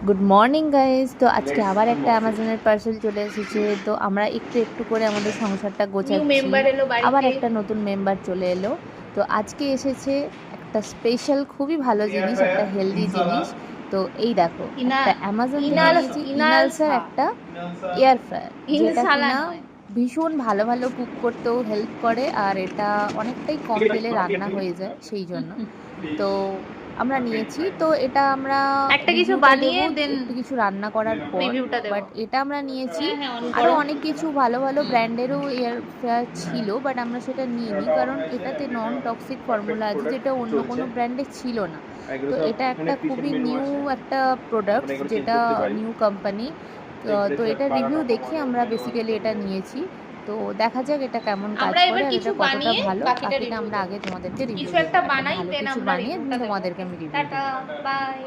Good morning guys. তো আজকে আবার একটা অ্যামাজনের পার্সেল চলে এসেছে। তো আমরা একটু একটু করে আমাদের সংসারটা নিউ গোছাচ্ছি। মেম্বার এলো আবার বাড়িতে। একটা নতুন মেম্বার চলে এলো। তো আজকে এসেছে একটা স্পেশাল খুবই ভালো জিনিস, একটা হেলদি জিনিস। তো এই দেখো, ইনা একটা অ্যামাজন থেকে ইনালস নিয়েছি ইনালসের ইনালসা একটা এয়ার ফ্রায়ার, যেটা ইনসালা কিনা নয়। ভীষণ ভালো ভালো কুক করতেও হেল্প করে, আর এটা অনেকটাই কম তেলে রান্না হয়ে যায় সেই জন্য। তো আমরা নিয়েছি, তো এটা আমরা একটা কিছু রিভিউটা বানিয়ে দেবো দেন একটু কিছু রান্না করার পর। রিভিউটা দেবো। বাট এটা আমরা নিয়েছি। হ্যাঁ হ্যাঁ, অন আরও করো। অনেক কিছু ভালো ভালো ব্র্যান্ডেরও এয়ার ফ্রায়ার ছিল, বাট আমরা সেটা নিইনি, কারণ এটাতে নন টক্সিক ফর্মুলা আছে, যেটা অন্য কোনো ব্র্যান্ডে ছিল না। তো এটা একটা খুবই নিউ একটা প্রোডাক্ট, যেটা নিউ কোম্পানি। তো এটা রিভিউ দেখে আমরা বেসিক্যালি এটা নিয়েছি। তো দেখা যাক এটা কেমন কাজ আমরা করে এবার আর কিছু এটা কতটা বানিয়ে ভালো। বাকিটা বাকিটা রিভিউ আমরা দেবো। আগে তোমাদেরকে রিভিউ কিছু দেবো, একটা একটা বানাই ভালো দেন কিছু আমরা বানিয়ে রিভিউটা দেবো। তোমাদেরকে আমি রিভিউ টাটা, দেবো। বাই।